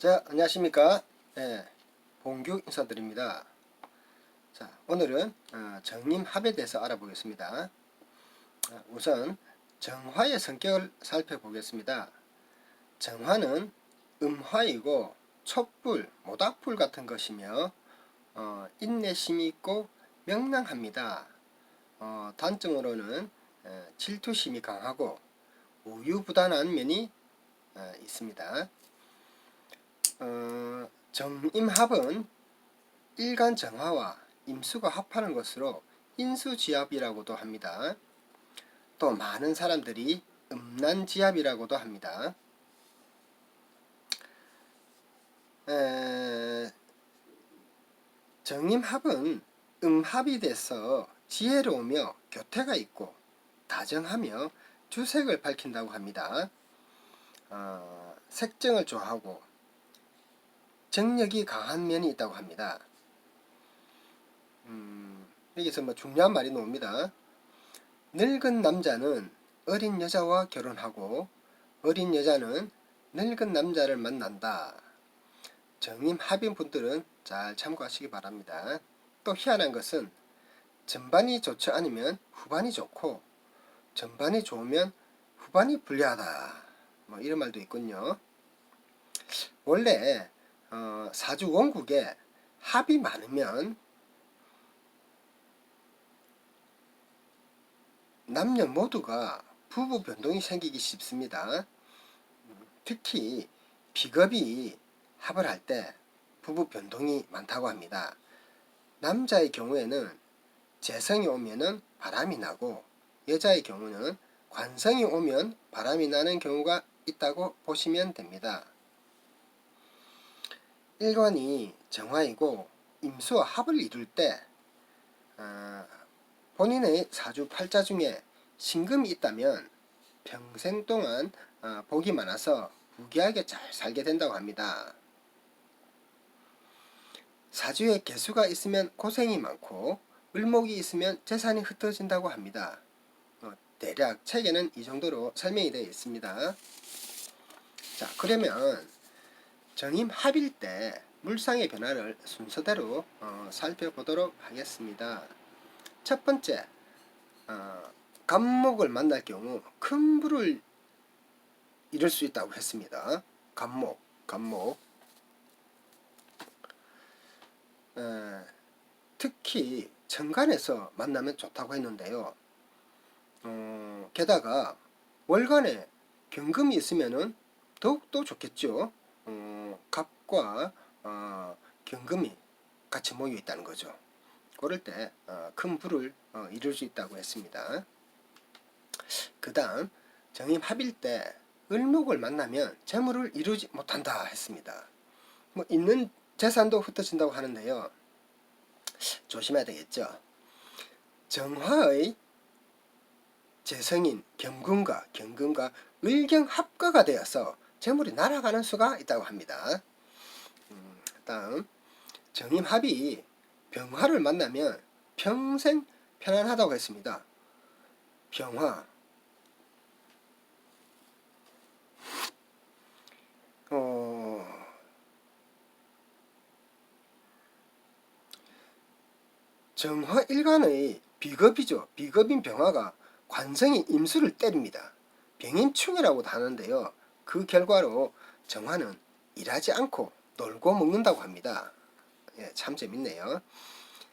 자, 안녕하십니까? 네, 봉규 인사드립니다. 자, 오늘은 정임합에 대해서 알아보겠습니다. 우선 정화의 성격을 살펴보겠습니다. 정화는 음화이고 촛불, 모닥불 같은 것이며 인내심이 있고 명랑합니다. 단점으로는 질투심이 강하고 우유부단한 면이 있습니다. 정임합은 일간 정화와 임수가 합하는 것으로 인수지합이라고도 합니다. 또 많은 사람들이 음란지합이라고도 합니다. 정임합은 음합이 돼서 지혜로우며 교태가 있고 다정하며 주색을 밝힌다고 합니다. 색정을 좋아하고 정력이 강한 면이 있다고 합니다. 여기서 중요한 말이 나옵니다. 늙은 남자는 어린 여자와 결혼하고 어린 여자는 늙은 남자를 만난다. 정임합인 분들은 잘 참고하시기 바랍니다. 또 희한한 것은 전반이 좋지 않으면 후반이 좋고 전반이 좋으면 후반이 불리하다. 이런 말도 있군요. 원래 사주 원국에 합이 많으면 남녀 모두가 부부 변동이 생기기 쉽습니다. 특히 비겁이 합을 할 때 부부 변동이 많다고 합니다. 남자의 경우에는 재성이 오면은 바람이 나고 여자의 경우는 관성이 오면 바람이 나는 경우가 있다고 보시면 됩니다. 일관이 정화이고 임수와 합을 이룰 때 본인의 사주 팔자 중에 신금이 있다면 평생 동안 복이 많아서 부귀하게 잘 살게 된다고 합니다. 사주에 개수가 있으면 고생이 많고 을목이 있으면 재산이 흩어진다고 합니다. 대략 책에는 이 정도로 설명이 되어 있습니다. 자, 그러면 정임합일 때 물상의 변화를 순서대로 살펴보도록 하겠습니다. 첫 번째, 갑목을 만날 경우 큰 불을 이룰 수 있다고 했습니다. 갑목. 특히 천간에서 만나면 좋다고 했는데요. 게다가 월간에 경금이 있으면은 더욱더 좋겠죠. 갑과 경금이 같이 모여 있다는 거죠. 그럴 때 큰 불을 이룰 수 있다고 했습니다. 그 다음 정임합일 때 을목을 만나면 재물을 이루지 못한다 했습니다. 있는 재산도 흩어진다고 하는데요. 조심해야 되겠죠. 정화의 재성인 경금과 을경합과가 되어서 재물이 날아가는 수가 있다고 합니다. 다음 정임합이 병화를 만나면 평생 편안하다고 했습니다. 병화 정화 일간의 비겁이죠. 비겁인 병화가 관성이 임수를 때립니다. 병임충이라고도 하는데요. 그 결과로 정화는 일하지 않고 놀고 먹는다고 합니다. 참 재밌네요.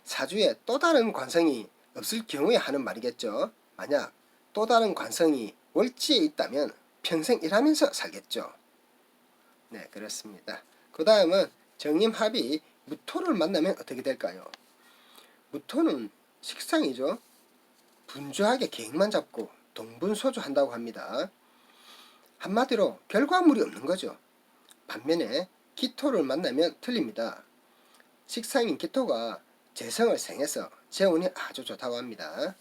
사주에 또 다른 관성이 없을 경우에 하는 말이겠죠. 만약 또 다른 관성이 월지에 있다면 평생 일하면서 살겠죠. 네, 그렇습니다. 그 다음은 정임합이 무토를 만나면 어떻게 될까요? 무토는 식상이죠. 분주하게 계획만 잡고 동분서주한다고 합니다. 한마디로 결과물이 없는 거죠. 반면에 기토를 만나면 틀립니다. 식상인 기토가 재성을 생해서 재운이 아주 좋다고 합니다.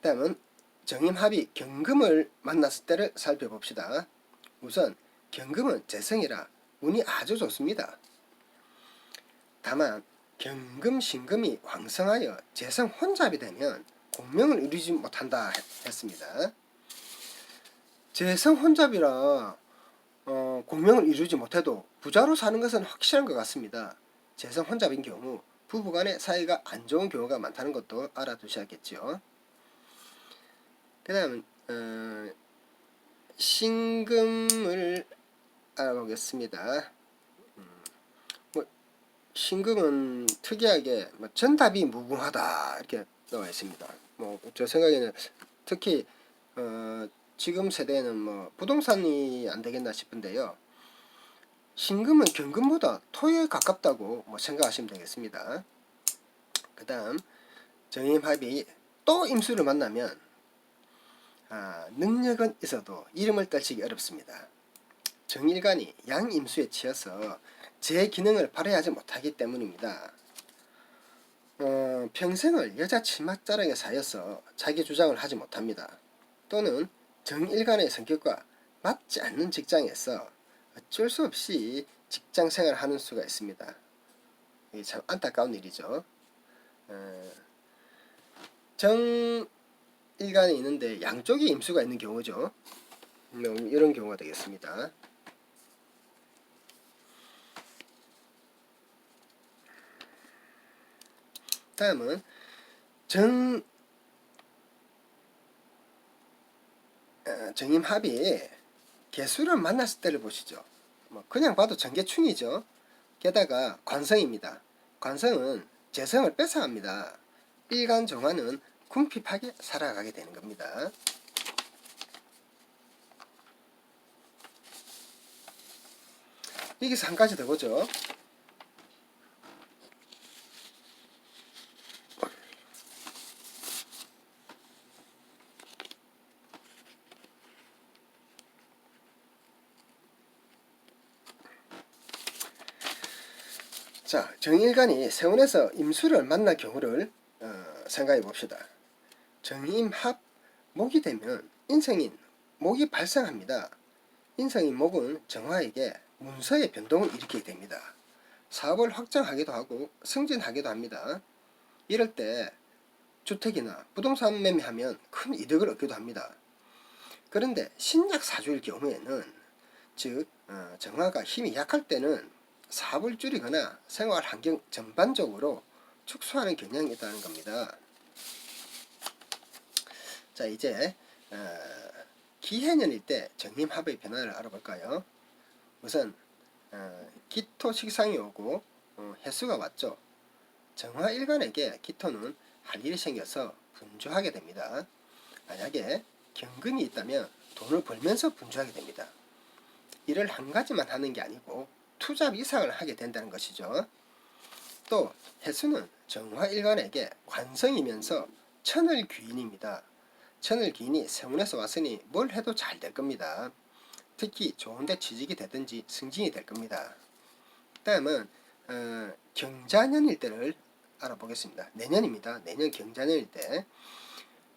다음은 정임합이 경금을 만났을 때를 살펴봅시다. 우선 경금은 재성이라 운이 아주 좋습니다. 다만 경금, 신금이 왕성하여 재성 혼잡이 되면 공명을 이루지 못한다 했습니다. 재성 혼잡이라 동명을 이루지 못해도 부자로 사는 것은 확실한 것 같습니다. 재성 혼잡인 경우 부부간의 사이가 안 좋은 경우가 많다는 것도 알아두셔야겠죠. 그 다음 신금을 알아보겠습니다. 뭐 신금은 특이하게 전답이 무궁하다 이렇게 나와 있습니다. 뭐 저 생각에는 특히 지금 세대에는 뭐 부동산이 안 되겠나 싶은데요. 신금은 경금보다 토에 가깝다고 뭐 생각하시면 되겠습니다. 그 다음 정임합이 또 임수를 만나면 능력은 있어도 이름을 떨치기 어렵습니다. 정일간이 양임수에 치여서 제 기능을 발휘하지 못하기 때문입니다. 평생을 여자 치맛자락에 사여서 자기 주장을 하지 못합니다. 또는 정일간의 성격과 맞지 않는 직장에서 어쩔 수 없이 직장 생활을 하는 수가 있습니다. 이게 참 안타까운 일이죠. 정일간이 있는데 양쪽에 임수가 있는 경우죠. 이런 경우가 되겠습니다. 다음은 정임합이 개수를 만났을 때를 보시죠. 뭐 그냥 봐도 정계충이죠. 게다가 관성입니다. 관성은 재성을 뺏어갑니다. 일간정화는 궁핍하게 살아가게 되는 겁니다. 여기서 한 가지 더 보죠. 자, 정일간이 세운에서 임수를 만날 경우를 생각해 봅시다. 정임합 목이 되면 인성인 목이 발생합니다. 인성인 목은 정화에게 문서의 변동을 일으키게 됩니다. 사업을 확장하기도 하고 승진하기도 합니다. 이럴 때 주택이나 부동산 매매하면 큰 이득을 얻기도 합니다. 그런데 신약 사주일 경우에는 즉 정화가 힘이 약할 때는 사업을 줄이거나 생활 환경 전반적으로 축소하는 경향이 있다는 겁니다. 자, 이제 기해년일 때 정임합의 변화를 알아볼까요? 우선 기토 식상이 오고 해수가 왔죠. 정화일간에게 기토는 할 일이 생겨서 분주하게 됩니다. 만약에 경금이 있다면 돈을 벌면서 분주하게 됩니다. 일을 한 가지만 하는 게 아니고 투잡 이상을 하게 된다는 것이죠. 또 해수는 정화일간에게 관성이면서 천을귀인입니다. 천을귀인이 세운에서 왔으니 뭘 해도 잘 될 겁니다. 특히 좋은데 취직이 되든지 승진이 될 겁니다. 다음은 경자년일 때를 알아보겠습니다. 내년입니다. 내년 경자년일 때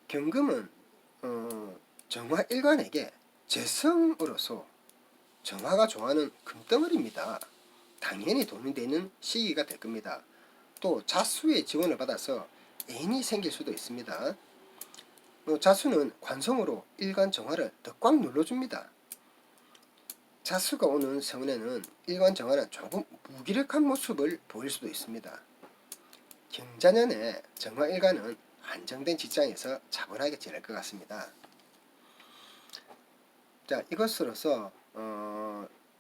경금은 정화일간에게 재성으로서 정화가 좋아하는 금덩어리입니다. 당연히 돈이 되는 시기가 될 겁니다. 또 자수의 지원을 받아서 애인이 생길 수도 있습니다. 자수는 관성으로 일간 정화를 더 꽉 눌러줍니다. 자수가 오는 세운에는 일간 정화는 조금 무기력한 모습을 보일 수도 있습니다. 경자년에 정화 일간은 안정된 직장에서 차분하게 지낼 것 같습니다. 자, 이것으로서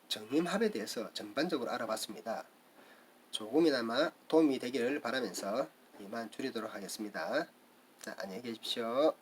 정임합에 대해서 전반적으로 알아봤습니다. 조금이나마 도움이 되기를 바라면서 이만 줄이도록 하겠습니다. 자, 안녕히 계십시오.